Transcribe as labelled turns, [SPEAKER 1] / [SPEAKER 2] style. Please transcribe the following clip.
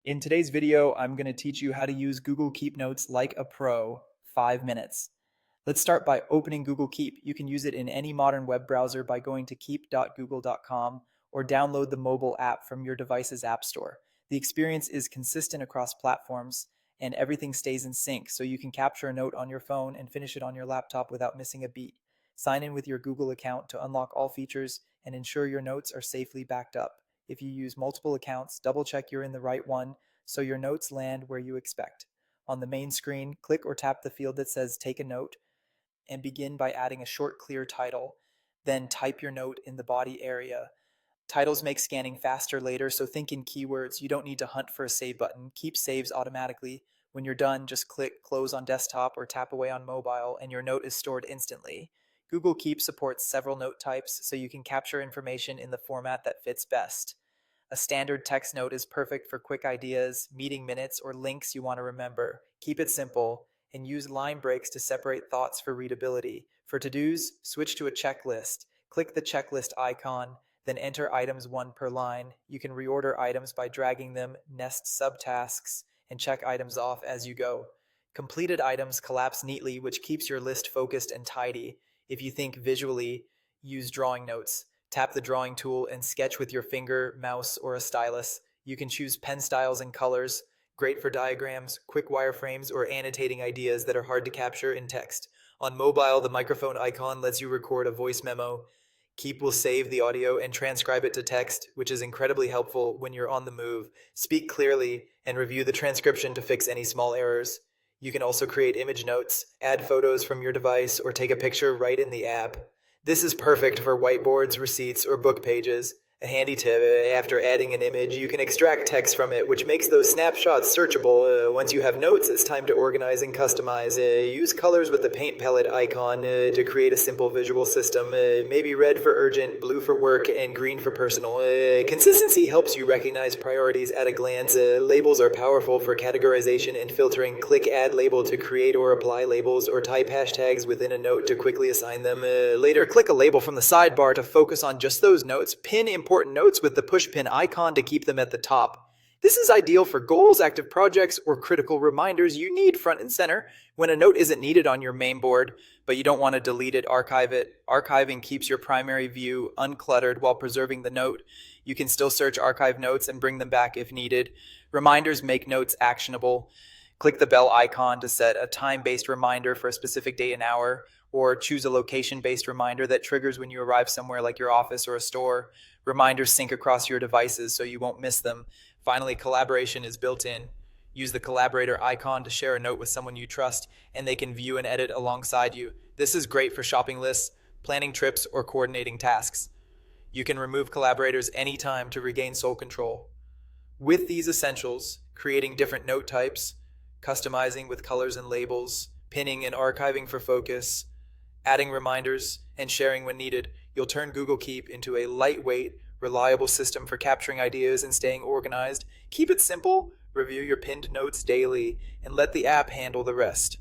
[SPEAKER 1] In today's video, I'm going to teach you how to use Google Keep Notes like a pro, 5 minutes. Let's start by opening Google Keep. You can use it in any modern web browser by going to keep.google.com or download the mobile app from your device's app store. The experience is consistent across platforms and everything stays in sync, so you can capture a note on your phone and finish it on your laptop without missing a beat. Sign in with your Google account to unlock all features and ensure your notes are safely backed up. If you use multiple accounts, double check you're in the right one so your notes land where you expect. On the main screen, click or tap the field that says Take a Note and begin by adding a short, clear title. Then type your note in the body area. Titles make scanning faster later, so think in keywords. You don't need to hunt for a save button. Keep saves automatically. When you're done, just click Close on desktop or tap away on mobile, and your note is stored instantly. Google Keep supports several note types, so you can capture information in the format that fits best. A standard text note is perfect for quick ideas, meeting minutes, or links you want to remember. Keep it simple and use line breaks to separate thoughts for readability. For to-dos, switch to a checklist. Click the checklist icon, then enter items one per line. You can reorder items by dragging them, nest subtasks, and check items off as you go. Completed items collapse neatly, which keeps your list focused and tidy. If you think visually, use drawing notes. Tap the drawing tool and sketch with your finger, mouse, or a stylus. You can choose pen styles and colors, great for diagrams, quick wireframes, or annotating ideas that are hard to capture in text. On mobile, the microphone icon lets you record a voice memo. Keep will save the audio and transcribe it to text, which is incredibly helpful when you're on the move. Speak clearly and review the transcription to fix any small errors. You can also create image notes, add photos from your device, or take a picture right in the app. This is perfect for whiteboards, receipts, or book pages. A handy tip, after adding an image, you can extract text from it, which makes those snapshots searchable. Once you have notes, it's time to organize and customize. Use colors with the paint palette icon to create a simple visual system. Maybe red for urgent, blue for work, and green for personal. Consistency helps you recognize priorities at a glance. Labels are powerful for categorization and filtering. Click Add Label to create or apply labels, or type hashtags within a note to quickly assign them. Later, click a label from the sidebar to focus on just those notes. Pin important notes with the push pin icon to keep them at the top. This is ideal for goals, active projects, or critical reminders you need front and center when a note isn't needed on your main board, but you don't want to delete it, archive it. Archiving keeps your primary view uncluttered while preserving the note. You can still search archive notes and bring them back if needed. Reminders make notes actionable. Click the bell icon to set a time-based reminder for a specific date and hour, or choose a location-based reminder that triggers when you arrive somewhere like your office or a store. Reminders sync across your devices so you won't miss them. Finally, collaboration is built in. Use the collaborator icon to share a note with someone you trust, and they can view and edit alongside you. This is great for shopping lists, planning trips, or coordinating tasks. You can remove collaborators anytime to regain sole control. With these essentials, creating different note types, customizing with colors and labels, pinning and archiving for focus, adding reminders, and sharing when needed, you'll turn Google Keep into a lightweight, reliable system for capturing ideas and staying organized. Keep it simple, review your pinned notes daily, and let the app handle the rest.